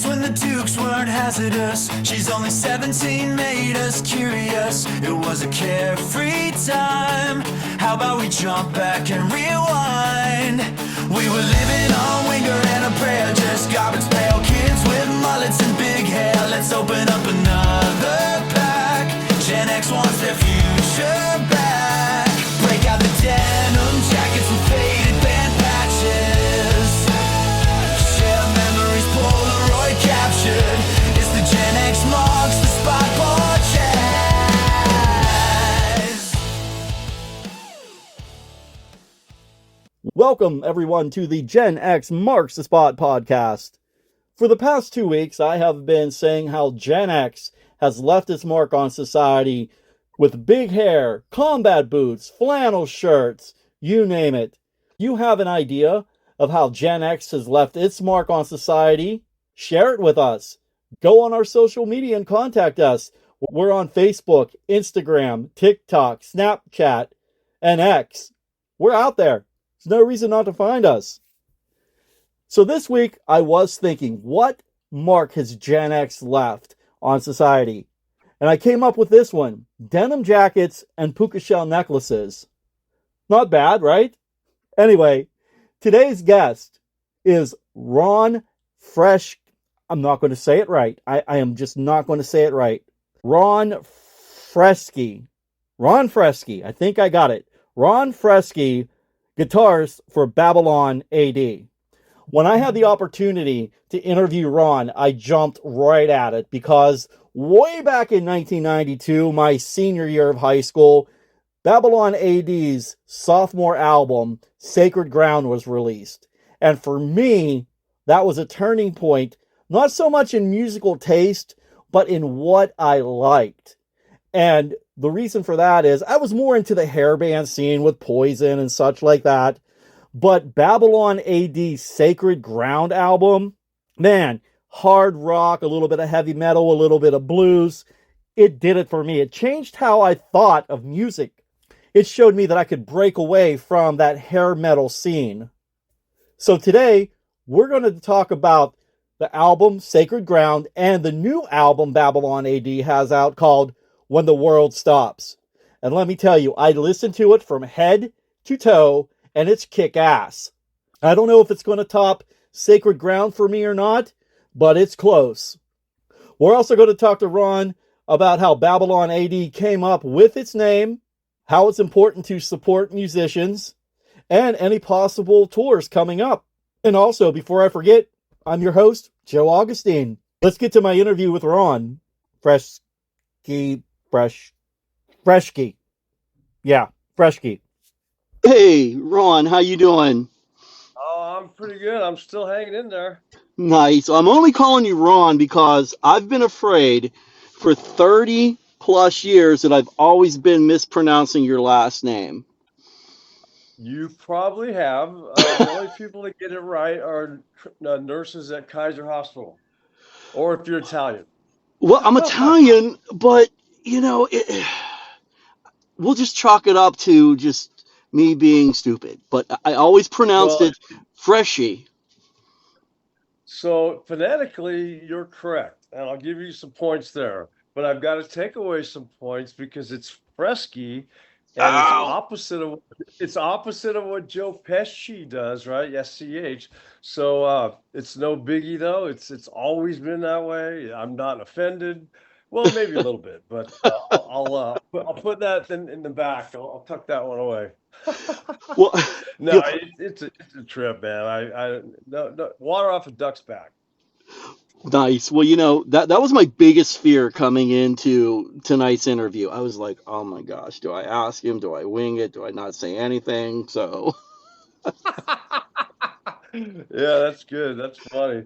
days when the dukes weren't hazardous. She's only 17, made us curious. It was a carefree time. How about we jump back and rewind? We were living on Winger and a prayer, just garbage pail kids with mullets and big hair. Let's open up another pack. Gen X wants their future back. Break out the denim jackets and faded band patches. Share memories, Polaroid captured. It's the Gen X marks, the spot portraits. Welcome, everyone, to the Gen X Marks the Spot podcast. For the past 2 weeks, I have been saying how Gen X has left its mark on society with big hair, combat boots, flannel shirts, you name it. You have an idea of how Gen X has left its mark on society? Share it with us. Go on our social media and contact us. We're on Facebook, Instagram, TikTok, Snapchat, and X. We're out there. There's no reason not to find us. So this week, I was thinking, what mark has Gen X left on society? And I came up with this one: denim jackets and puka shell necklaces. Not bad, right? Anyway, today's guest is Ron Freschi. I'm not going to say it right. I am just not going to say it right. Ron Freschi. Ron Freschi. I think I got it. Ron Freschi, guitarist for Babylon A.D. When I had the opportunity to interview Ron, I jumped right at it because way back in 1992, my senior year of high school, Babylon A.D.'s sophomore album, Sacred Ground, was released. And for me, that was a turning point, not so much in musical taste, but in what I liked. And the reason for that is I was more into the hair band scene with Poison and such like that. But Babylon A.D.'s Sacred Ground album, man, hard rock, a little bit of heavy metal, a little bit of blues. It did it for me. It changed how I thought of music. It showed me that I could break away from that hair metal scene. So today, we're going to talk about the album Sacred Ground and the new album Babylon A.D. has out called When the World Stops. And let me tell you, I listened to it from head to toe, and it's kick-ass. I don't know if it's going to top Sacred Ground for me or not, but it's close. We're also going to talk to Ron about how Babylon A.D. came up with its name, how it's important to support musicians, and any possible tours coming up. And also, before I forget, I'm your host, Joe Augustine. Let's get to my interview with Ron Freschi. Yeah, Freschi. Hey, Ron, how you doing? Oh, I'm pretty good. I'm still hanging in there. Nice. I'm only calling you Ron because I've been afraid for 30 plus years that I've always been mispronouncing your last name. You probably have. The only people that get it right are nurses at Kaiser Hospital, or if you're Italian. Well, I'm Italian, but, we'll just chalk it up to just me being stupid. But I always pronounced Well, it Freschi. so phonetically, you're correct, and I'll give you some points there. But I've got to take away some points because it's Freschi, and Ow! it's opposite of what Joe Pesci does, right? SCH. So it's no biggie though. It's always been that way. I'm not offended. Well, maybe a little bit, but I'll put that in the back. I'll tuck that one away. Well, No, it's a trip, man. No water off a duck's back. nice. Well, that was my biggest fear coming into tonight's interview. I was like, oh my gosh, do I ask him? Do I wing it? Do I not say anything? So, Yeah, that's good. That's funny.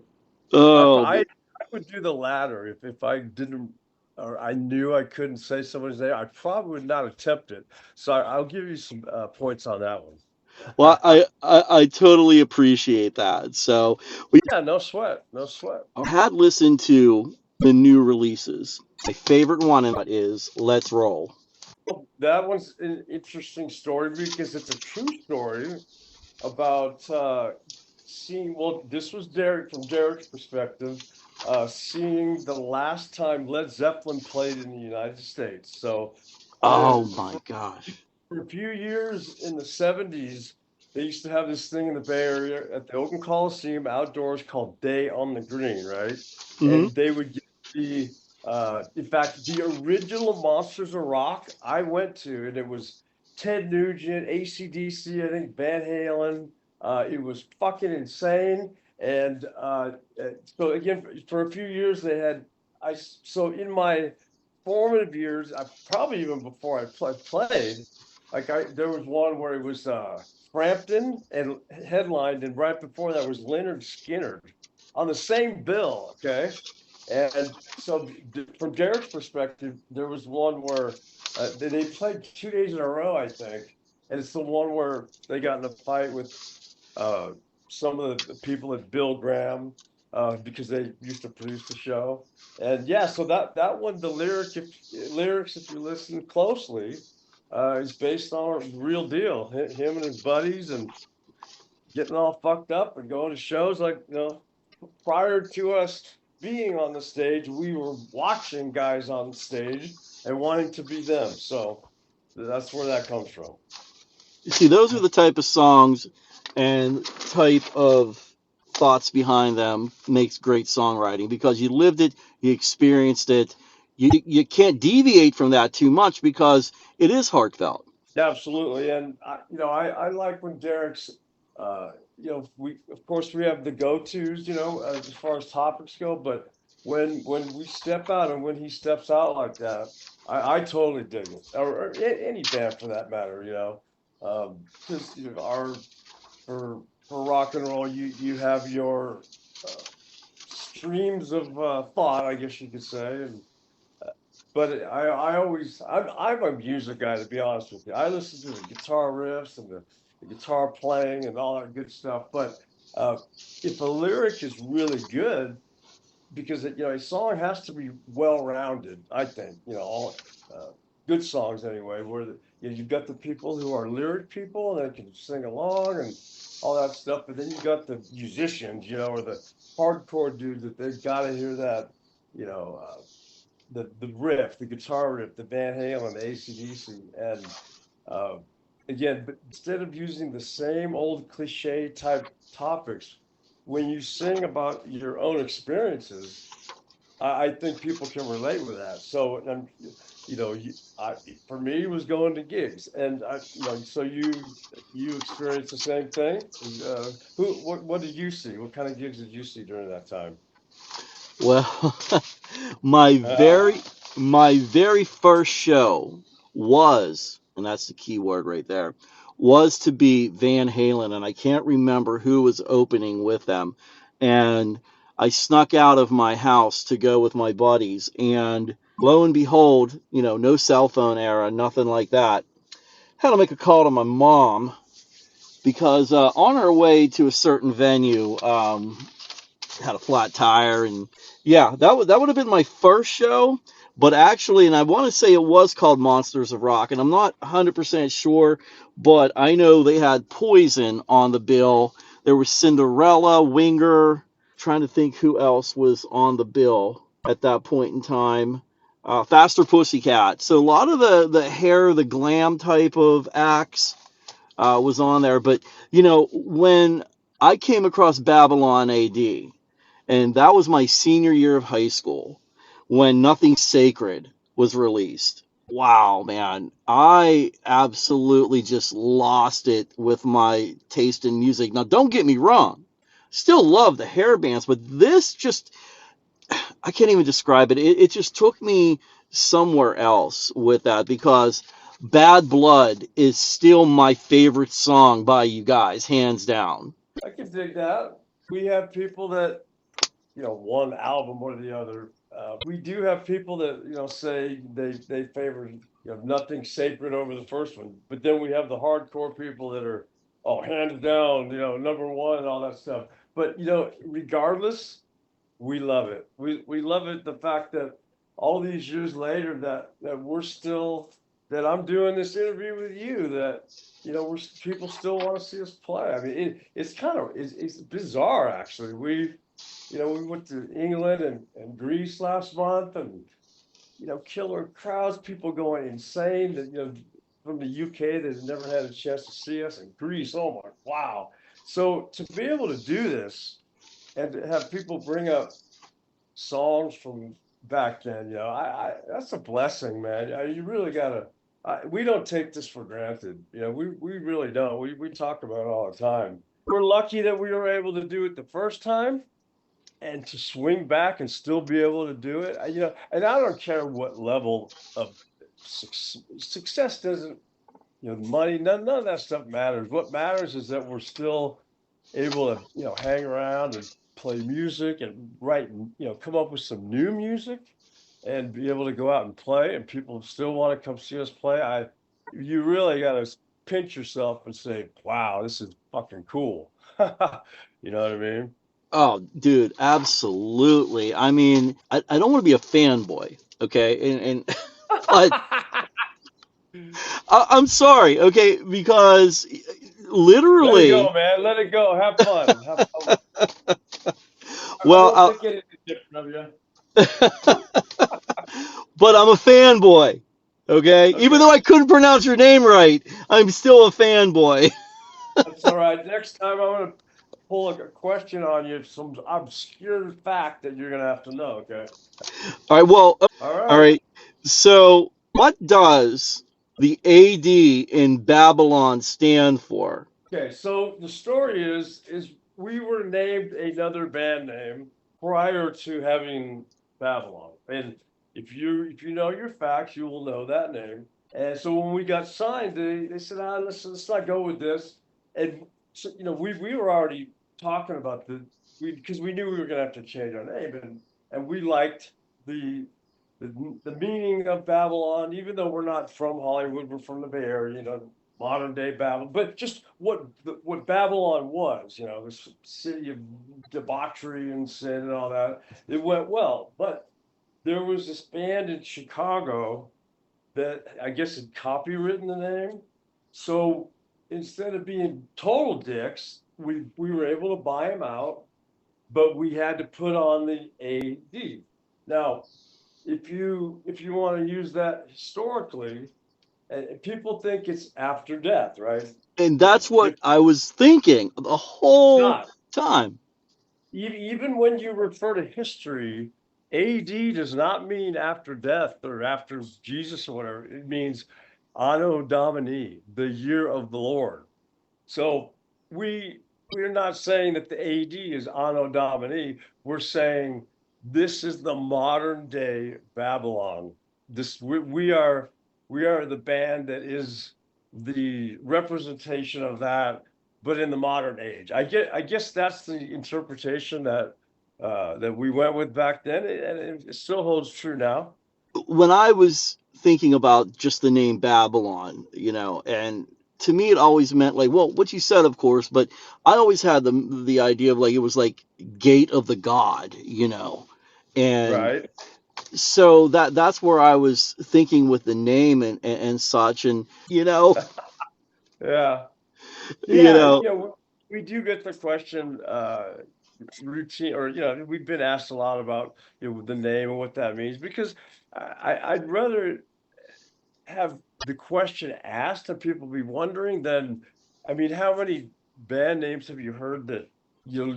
oh, I would do the latter if I didn't or I knew I couldn't say someone's name. I probably would not attempt it. So I'll give you some points on that one. well, I totally appreciate that. So, we Yeah, no sweat, no sweat. had listened to the new releases. My favorite one in it is Let's Roll. Well, that one's an interesting story because it's a true story about seeing. Well, this was Derek from Derek's perspective. seeing the last time Led Zeppelin played in the United States. So Oh the my gosh. for a few years in the 70s, they used to have this thing in the Bay Area at the Oakland Coliseum outdoors called Day on the Green, right? Hmm. And they would get in fact, the original Monsters of Rock I went to, and it was Ted Nugent, AC/DC, I think Van Halen. It was fucking insane. And so again, for a few years they had, so in my formative years, I probably even before I played, like there was one where it was Frampton and headlined, and right before that was Leonard Skinner on the same bill. Okay, and so from Derek's perspective, there was one where they played 2 days in a row, I think, and it's the one where they got in a fight with uh, some of the people at Bill Graham because they used to produce the show. And yeah, so that one, the lyrics, if you listen closely, is based on a real deal. Him and his buddies and getting all fucked up and going to shows like, prior to us being on the stage, we were watching guys on stage and wanting to be them. So that's where that comes from. You see, those are the type of songs and type of thoughts behind them makes great songwriting because you lived it, you experienced it. You can't deviate from that too much because it is heartfelt. Yeah, absolutely. And I like when Derek's, we of course we have the go-tos, as far as topics go, but when we step out and when he steps out like that, I totally dig it. Or any band for that matter, because our for rock and roll, you have your uh, streams of thought, I guess you could say, and but I'm a music guy, to be honest with you. I listen to the guitar riffs and the guitar playing and all that good stuff. But uh, if a lyric is really good, because a song has to be well-rounded, I think. All good songs anyway, where you've got the people who are lyric people and they can sing along and all that stuff, but then you've got the musicians, or the hardcore dudes that they've got to hear that, you know. The riff, the guitar riff, the Van Halen, the AC/DC, and uh, again, but instead of using the same old cliche type topics, when you sing about your own experiences, I think people can relate with that. So, and for me, it was going to gigs, and so you experienced the same thing. What did you see? What kind of gigs did you see during that time? Well, my very my very first show was, and that's the key word right there, was to be Van Halen, and I can't remember who was opening with them. And I snuck out of my house to go with my buddies, and lo and behold, no cell phone era, nothing like that. Had to make a call to my mom because on our way to a certain venue, had a flat tire, and yeah, that would have been my first show. But actually, and I want to say it was called Monsters of Rock, and I'm not 100% sure, but I know they had Poison on the bill. There was Cinderella, Winger, trying to think who else was on the bill at that point in time. Faster Pussycat. So a lot of the hair, the glam type of acts was on there. But when I came across Babylon A.D., and that was my senior year of high school when Nothing Sacred was released. Wow, man. I absolutely just lost it with my taste in music. Now, don't get me wrong. Still love the hair bands, but this just, I can't even describe it. It just took me somewhere else with that because Bad Blood is still my favorite song by you guys, hands down. I can dig that. We have people that one album or the other. We do have people that say they favor nothing sacred over the first one, but then we have the hardcore people that are hands down number one and all that stuff. But regardless, we love it. We love it. The fact that all these years later that we're still that I'm doing this interview with you that people still want to see us play. I mean it's kind of it's bizarre actually. We went to England and Greece last month, and killer crowds, people going insane that, from the UK that had never had a chance to see us, and Greece. Oh my, wow. So to be able to do this and to have people bring up songs from back then, that's a blessing, man. You really gotta. We don't take this for granted. We really don't. We talk about it all the time. We're lucky that we were able to do it the first time, and to swing back and still be able to do it. And I don't care what level of success doesn't, money, none of that stuff matters. What matters is that we're still able to, hang around and play music and write, and, come up with some new music and be able to go out and play, and people still want to come see us play. You really got to pinch yourself and say, wow, this is fucking cool. You know what I mean? Oh, dude, absolutely. I mean, I don't want to be a fanboy, okay? And but I'm sorry, okay, because Let it go, literally, man. Let it go. Have fun. Have fun. I well, won't think anything different of you. but I'm a fanboy, okay? Even Okay, though I couldn't pronounce your name right, I'm still a fanboy. that's all right. Next time I'm gonna pull a question on you, some obscure fact that you're gonna have to know. Okay. All right, well, All all right. right. So, what does the AD in Babylon stand for? Okay. So the story is we were named another band name prior to having Babylon, and if you know your facts, you will know that name. And so when we got signed, they said, let's not go with this. And so, we were already talking about because we knew we were gonna have to change our name, and we liked the the meaning of Babylon, even though we're not from Hollywood, we're from the Bay Area, modern day Babylon, but just what Babylon was, this city of debauchery and sin and all that. It went well, but there was this band in Chicago that I guess had copywritten the name. So instead of being total dicks, we were able to buy them out, but we had to put on the AD. Now, if you want to use that historically, and people think it's after death, right? And that's what I was thinking the It's whole not. time. Even when you refer to history, AD does not mean after death or after Jesus or whatever. It means Anno Domini, the year of the Lord. So we're not saying that the AD is Anno Domini. We're saying this is the modern day Babylon. This we are the band that is the representation of that, but in the modern age. I guess that's the interpretation that we went with back then, and it still holds true now. When I was thinking about just the name Babylon, and to me it always meant like, well, what you said, of course, but I always had the idea of like it was like gate of the god, and Right. so that's where I was thinking with the name and such, and Yeah. you Yeah, know, we do get the question routine, or we've been asked a lot about the name and what that means, because I'd rather have the question asked and people be wondering than, I mean, how many band names have you heard that,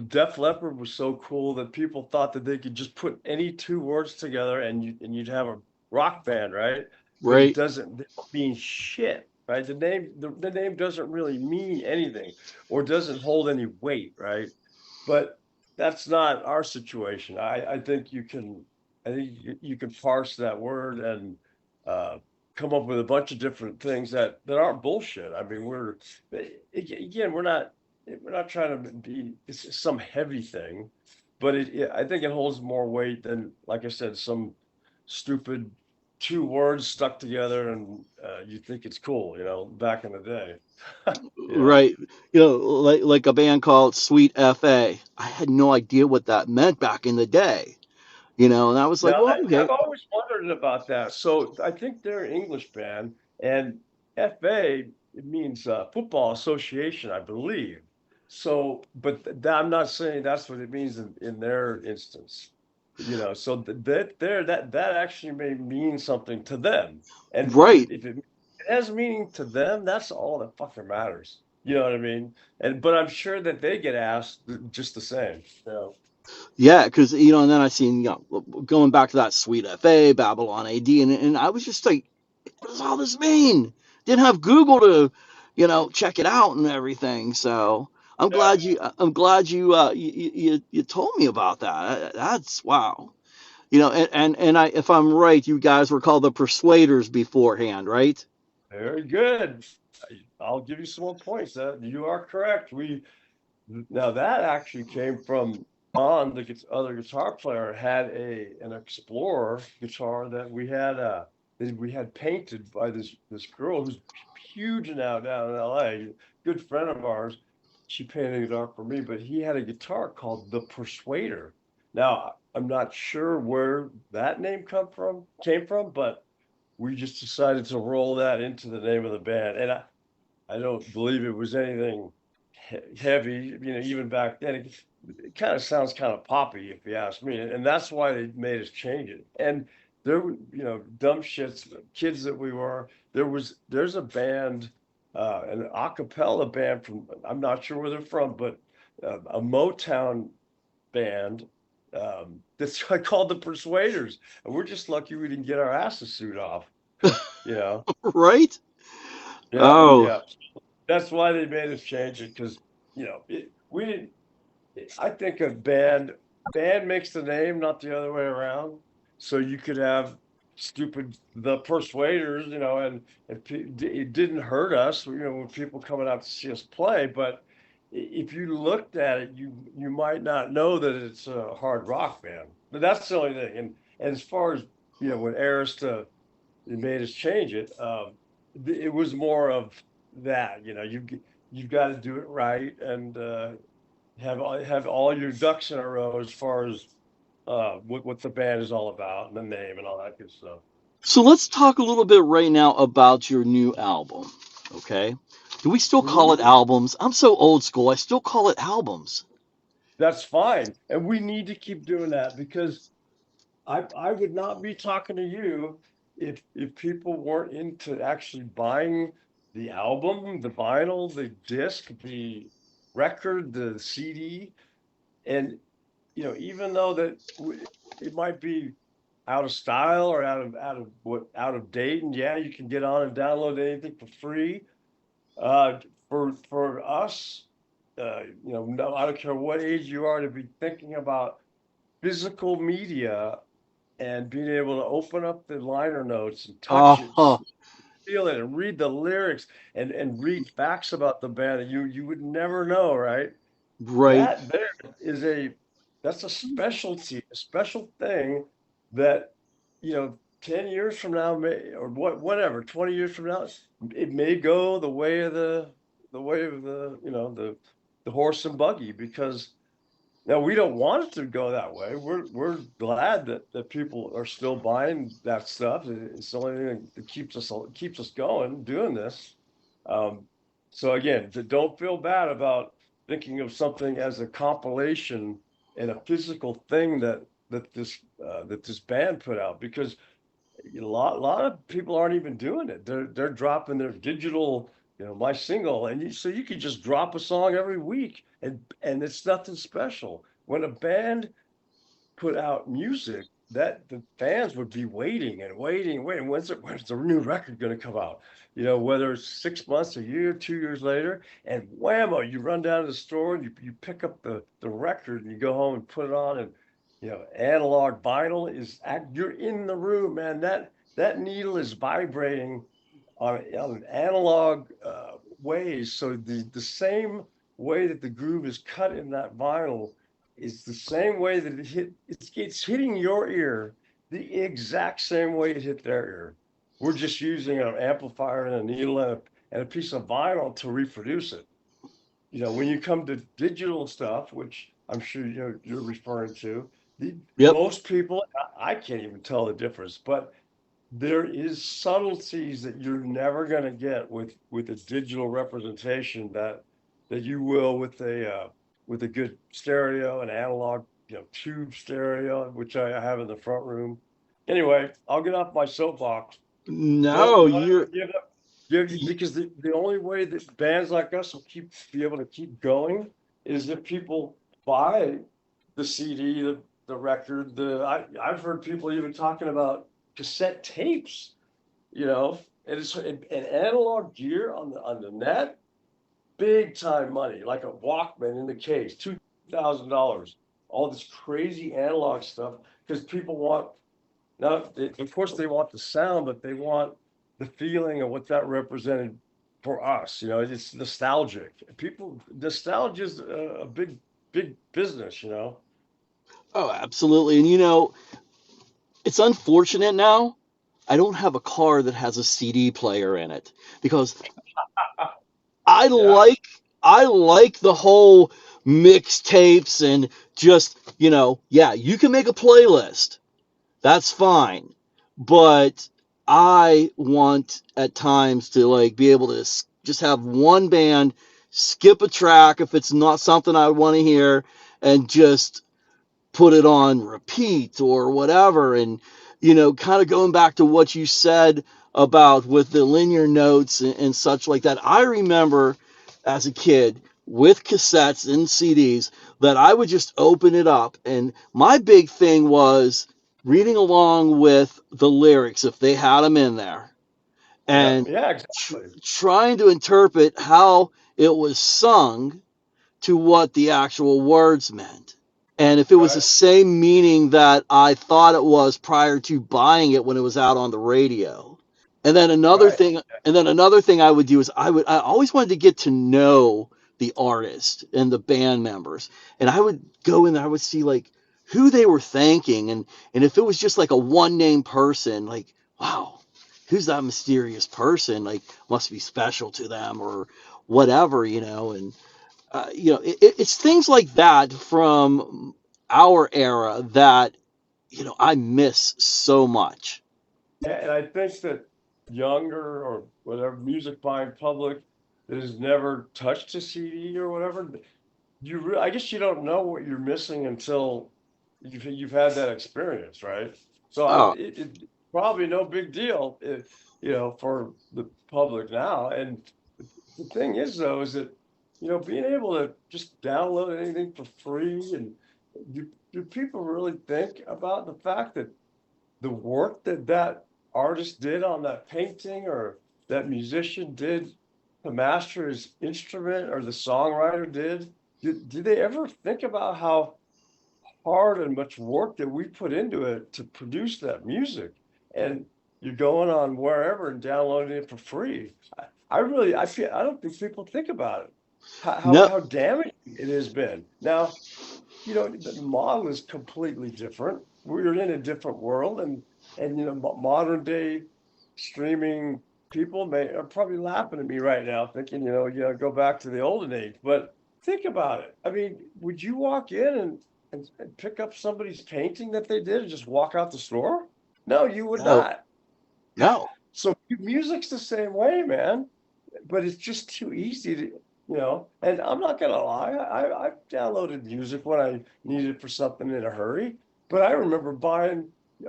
Def Leppard was so cool that people thought that they could just put any two words together and you'd have a rock band, right? But it right? doesn't mean shit, right? The name doesn't really mean anything or doesn't hold any weight, right? But that's not our situation. I think you can parse that word and uh, come up with a bunch of different things that aren't bullshit. I mean, again, we're not trying to be it's some heavy thing, but I think it holds more weight than, like I said, some stupid two words stuck together, and you think it's cool, back in the day. you know. Right. Like a band called Sweet FA. I had no idea what that meant back in the day. And I was like, Now, well, I've okay. always wondered about that. So I think they're an English band, and FA, it means Football Association, I believe. So, but I'm not saying that's what it means in their instance, So that actually may mean something to them, and Right. if it has meaning to them, that's all that fucking matters. You know what I mean? And but I'm sure that they get asked just the same. Yeah, because and then I seen going back to that Sweet FA, Babylon AD, and I was just like, what does all this mean? Didn't have Google to, check it out and everything. So Yeah. I'm glad you told me about that. That's wow. And if I'm right, you guys were called the Persuaders beforehand, right? Very good. I'll give you some more points. You are correct. Now that actually came from the other guitar player had an Explorer guitar that we had painted by this girl who's huge now down in LA, good friend of ours. She painted it up for me, but he had a guitar called the Persuader. Now I'm not sure where that name came from, but we just decided to roll that into the name of the band. And I don't believe it was anything heavy, even back then. It kind of sounds kind of poppy, if you ask me. And that's why they made us change it. And there were, dumb shits, kids that we were. There's a band, an a cappella band I'm not sure where they're from, but a Motown band that's called the Persuaders. And we're just lucky we didn't get our asses suit off, you know? Right? Yeah, Oh, yeah. That's why they made us change it because we didn't. I think a band makes the name, not the other way around. So you could have stupid the Persuaders, it didn't hurt us, when people coming out to see us play. But if you looked at it, you might not know that it's a hard rock band. But that's the only thing. And as far as when Arista it made us change it. It was more of that, you've got to do it right and have all your ducks in a row as far as what the band is all about and the name and all that good stuff. so let's talk a little bit right now about your new album. Okay. Do we still call Mhm. it albums? I'm so old school. I still call it albums. That's fine, and we need to keep doing that because I would not be talking to you if people weren't into actually buying the album, the vinyl, the disc, the record, the CD, and even though it might be out of style or out of date, and yeah, you can get on and download anything for free. For us, no, I don't care what age you are to be thinking about physical media and being able to open up the liner notes and touch it, Oh, feel it, and read the lyrics and read facts about the band that you would never know, right? right. That there is that's a specialty, a special thing that 10 years from now may or whatever, 20 years from now, it may go the way of the horse and buggy because now we don't want it to go that way. We're glad that people are still buying that stuff. It's the only thing that keeps us going doing this. Um, so again, don't feel bad about thinking of something as a compilation and a physical thing that this band put out because a lot of people aren't even doing it. They're dropping their digital, my single, and so you could just drop a song every week, and it's nothing special. When a band put out music, that the fans would be waiting and waiting, waiting. When's the new record going to come out? Whether it's 6 months, a year, 2 years later, and whammo, you run down to the store and you pick up the record and you go home and put it on and analog vinyl you're in the room, man. That needle is vibrating on an analog ways. So the same way that the groove is cut in that vinyl is the same way that it's hitting your ear the exact same way it hit their ear. We're just using an amplifier and a needle and a piece of vinyl to reproduce it. When you come to digital stuff, which I'm sure you're referring to, Yep. most people, I can't even tell the difference, but there is subtleties that you're never going to get with a digital representation that that you will with a good stereo, an analog, tube stereo, which I have in the front room. Anyway, I'll get off my soapbox. No, Don't you're ever give because the only way that bands like us will be able to keep going is if people buy the CD, the record, I've heard people even talking about cassette tapes, and it's an analog gear on the net, big time money, like a Walkman in the case, $2,000. All this crazy analog stuff because people want now, of course, they want the sound, but they want the feeling of what that represented for us. It's nostalgic. Nostalgia is a big business. oh, absolutely. And it's unfortunate now. I don't have a car that has a CD player in it because I Yeah, like I like the whole mixtapes and just, yeah, you can make a playlist. That's fine. But I want at times to like be able to just have one band skip a track if it's not something I want to hear and just put it on repeat or whatever. And kind of going back to what you said about with the linear notes and such like that, I remember as a kid with cassettes and CDs that I would just open it up, and my big thing was reading along with the lyrics if they had them in there, yeah, and yeah, exactly. trying to interpret how it was sung to what the actual words meant. And if it was the Right, same meaning that I thought it was prior to buying it when it was out on the radio. And then another right. thing, I would do is I always wanted to get to know the artist and the band members. And I would go in there, I would see like who they were thanking, and if it was just like a one name person, like, wow, who's that mysterious person? Like, must be special to them or whatever. And it's things like that from our era that I miss so much. And I think that younger or whatever music buying public that has never touched a CD or whatever, I guess you don't know what you're missing until you've had that experience, right? So Oh it's probably no big deal, for the public now. And the thing is, though, is that being able to just download anything for free, and do people really think about the fact that the work that artist did on that painting or that musician did to master his instrument or the songwriter did? Did they ever think about how hard and much work that we put into it to produce that music? And you're going on wherever and downloading it for free. I don't think people think about it. no, How damaging it has been. Now, the model is completely different. We're in a different world, and modern day streaming people are probably laughing at me right now, thinking, go back to the olden age. But think about it. I mean, would you walk in and pick up somebody's painting that they did and just walk out the store? No, you would no, not. no. So music's the same way, man, but it's just too easy and I'm not gonna lie, I downloaded music when I needed for something in a hurry, but I remember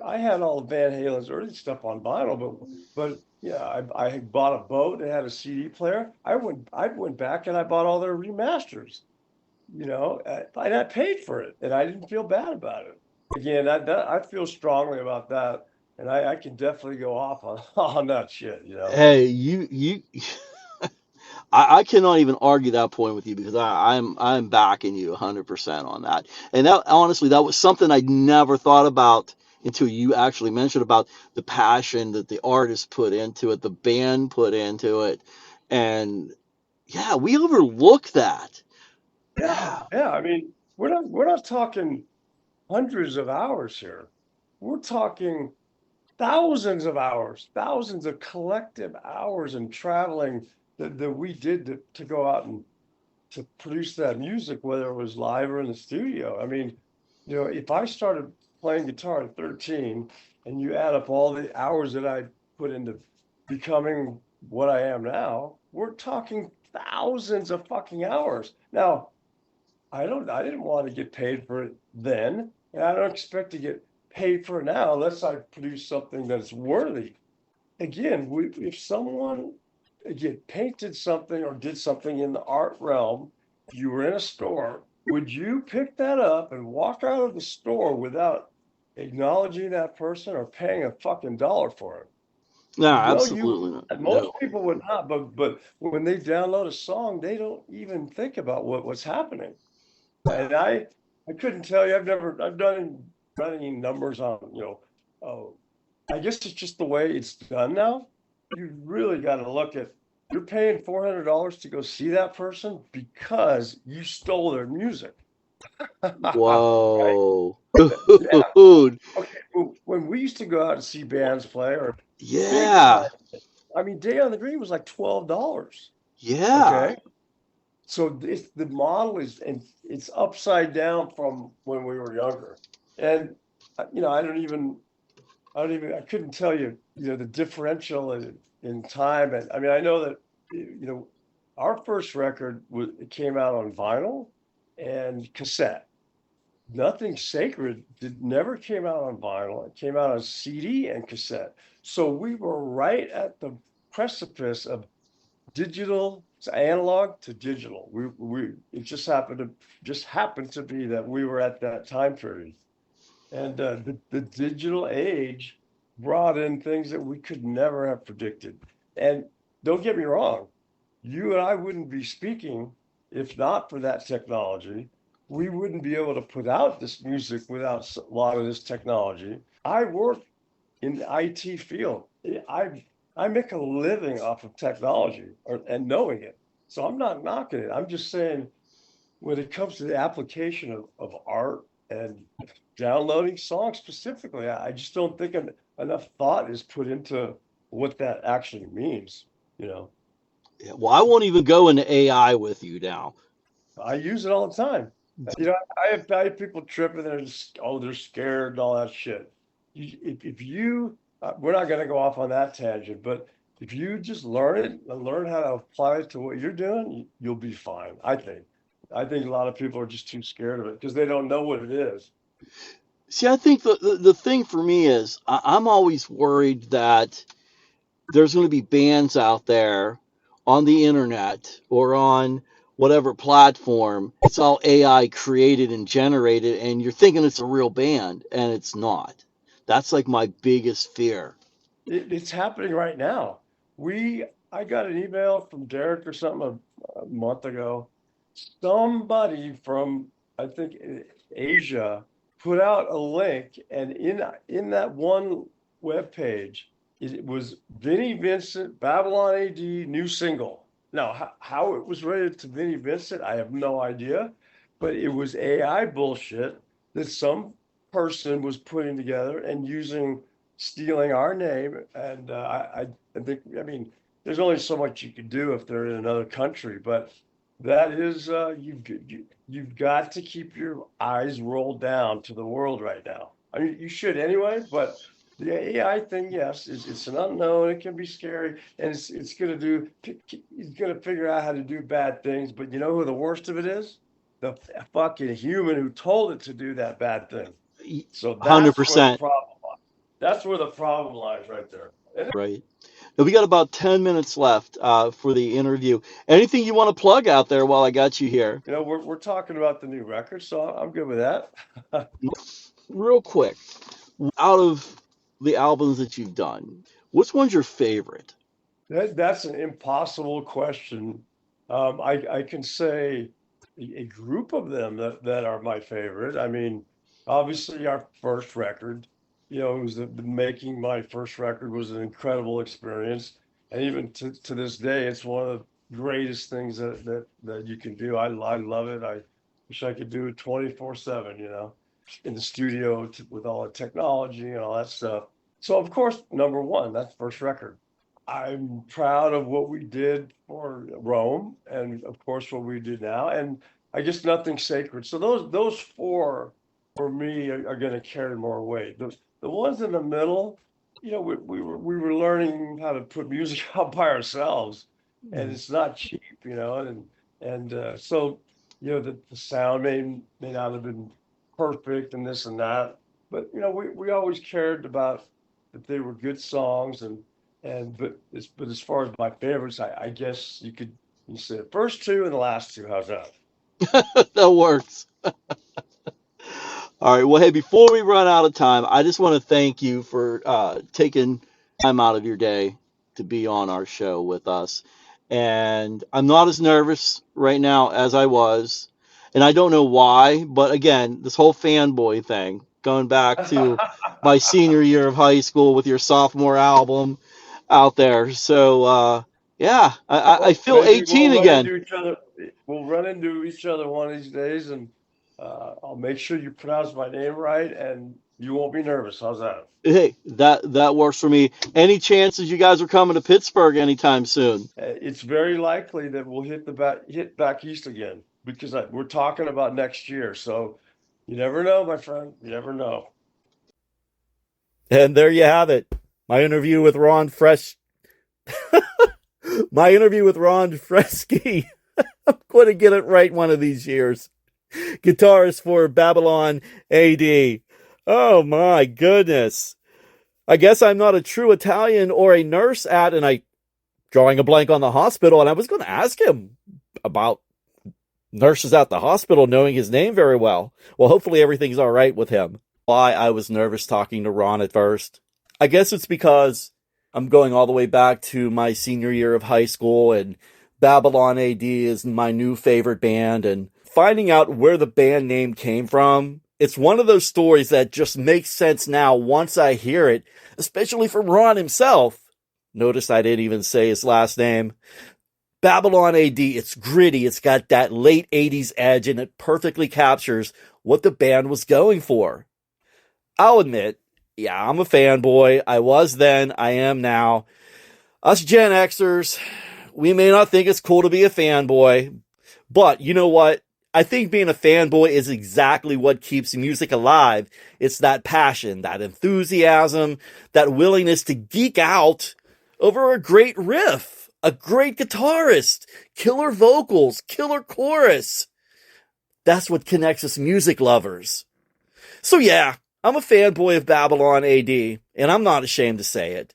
I had all of Van Halen's early stuff on vinyl, but yeah, I had bought a boat that had a CD player. I went back and I bought all their remasters, and I paid for it, and I didn't feel bad about it. Again, I feel strongly about that, and I can definitely go off on on that shit. Hey, you I cannot even argue that point with you because I'm backing you 100% on that. And that honestly, that was something I never thought about until you actually mentioned about the passion that the artist put into it, the band put into it, and yeah, we overlook that. Yeah, Yeah. yeah. I mean, we're not talking hundreds of hours here. We're talking thousands of hours, thousands of collective hours and traveling that we did to go out and to produce that music, whether it was live or in the studio. I mean, if I started playing guitar at 13 and you add up all the hours that I put into becoming what I am now, we're talking thousands of fucking hours. Now, I didn't want to get paid for it then, and I don't expect to get paid for it now unless I produce something that's worthy. Again, if someone again painted something or did something in the art realm, you were in a store, would you pick that up and walk out of the store without acknowledging that person or paying a fucking dollar for it? No, No, you absolutely not. most No. people would not, but when they download a song, they don't even think about what's happening. And I couldn't tell you. I've done any numbers on, oh, I guess it's just the way it's done now. You really got to look at, you're paying $400 to go see that person because you stole their music. Right? Whoa. Yeah. Dude. Okay. When we used to go out and see bands play or big Yeah. time, I mean, Day on the Green was like $12. Yeah. Okay. So this the model is and it's upside down from when we were younger. And I couldn't tell you, the differential in time. And I mean, I know that, our first record it came out on vinyl and cassette. Nothing Sacred never came out on vinyl. It came out on CD and cassette. So we were right at the precipice of digital, it's analog to digital. We it just happened to be that we were at that time period. And the digital age brought in things that we could never have predicted. And don't get me wrong, you and I wouldn't be speaking if not for that technology. We wouldn't be able to put out this music without a lot of this technology. I work in the IT field. I make a living off of technology and knowing it. So I'm not knocking it. I'm just saying when it comes to the application of art and downloading songs specifically, I just don't think enough thought is put into what that actually means. You know, Yeah, well, I won't even go into AI with you now. I use it all the time. I have people tripping. They're scared and all that shit. If you, we're not going to go off on that tangent, but if you just learn it and learn how to apply it to what you're doing, you'll be fine. I think. I think a lot of people are just too scared of it because they don't know what it is. See, I think the thing for me is I'm always worried that there's going to be bands out there on the internet or on whatever platform. It's all AI created and generated, and you're thinking it's a real band, and it's not. That's like my biggest fear. It's happening right now. I got an email from Derek or something a month ago. Somebody from, I think, Asia put out a link, and in that one web page, it was Vinnie Vincent, Babylon A.D. new single. Now, how it was rated to Vinnie Vincent, I have no idea, but it was AI bullshit that some person was putting together and stealing our name. And I think, I mean, there's only so much you can do if they're in another country, but that is, you've got to keep your eyes rolled down to the world right now. I mean, you should anyway, but the AI thing, yes, it's an unknown. It can be scary, and it's gonna figure out how to do bad things. But you know who the worst of it is? The fucking human who told it to do that bad thing. So that's where the 100%. problem lies. That's where the problem lies right there. And Right. Now we got about 10 minutes left for the interview. Anything you want to plug out there while I got you here? we're talking about the new record, so I'm good with that. Real quick, out of the albums that you've done, which one's your favorite? That's an impossible question. I can say a group of them that are my favorite. I mean, obviously our first record, it was making my first record was an incredible experience. And even to this day, it's one of the greatest things that you can do. I love it. I wish I could do it 24/7, in the studio with all the technology and all that stuff. So of course, number one, that's first record. I'm proud of what we did for Rome, and of course what we do now. And I guess nothing's sacred. So those four for me are going to carry more weight. The ones in the middle, we were learning how to put music out by ourselves. and it's not cheap, so the sound may not have been perfect and this and that, but we always cared about that they were good songs, but as far as my favorites, I guess you say the first two and the last two. How's that? That works. All right. Well, hey, before we run out of time, I just want to thank you for taking time out of your day to be on our show with us. And I'm not as nervous right now as I was. And I don't know why, but again, this whole fanboy thing, going back to my senior year of high school with your sophomore album out there. So, yeah, I Well, feel maybe 18 again. we'll run into each other one of these days, and I'll make sure you pronounce my name right, and you won't be nervous. How's that? Hey, that works for me. Any chances you guys are coming to Pittsburgh anytime soon? It's very likely that we'll hit back east again because we're talking about next year. So you never know, my friend. You never know. And there you have it. My interview with Ron Fresh. My interview with Ron Freschi. I'm going to get it right one of these years. Guitarist for Babylon A.D. Oh my goodness. I guess I'm not a true Italian or a nurse at, and I drawing a blank on the hospital, and I was going to ask him about nurses at the hospital knowing his name very well. Well, hopefully everything's all right with him. Why I was nervous talking to Ron at first. I guess it's because I'm going all the way back to my senior year of high school, and Babylon A.D. is my new favorite band, and finding out where the band name came from, it's one of those stories that just makes sense now once I hear it, especially from Ron himself. Notice I didn't even say his last name. Babylon A.D., it's gritty, it's got that late 80s edge, and it perfectly captures what the band was going for. I'll admit, yeah, I'm a fanboy. I was then, I am now. Us Gen Xers, we may not think it's cool to be a fanboy, but you know what? I think being a fanboy is exactly what keeps music alive. It's that passion, that enthusiasm, that willingness to geek out over a great riff, a great guitarist, killer vocals, killer chorus. That's what connects us music lovers. So yeah, I'm a fanboy of Babylon A.D., and I'm not ashamed to say it.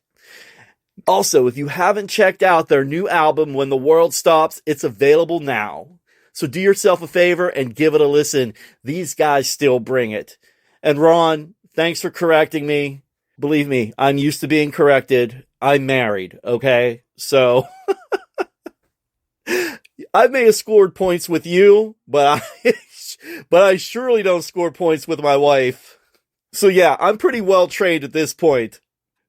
Also, if you haven't checked out their new album, When the World Stops, it's available now. So do yourself a favor and give it a listen. These guys still bring it. And Ron, thanks for correcting me. Believe me, I'm used to being corrected. I'm married, okay? So I may have scored points with you, but I surely don't score points with my wife. So yeah, I'm pretty well trained at this point.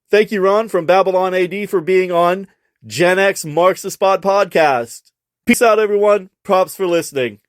Thank you, Ron, from Babylon A.D. for being on Gen X Marks the Spot podcast. Peace out, everyone. Props for listening.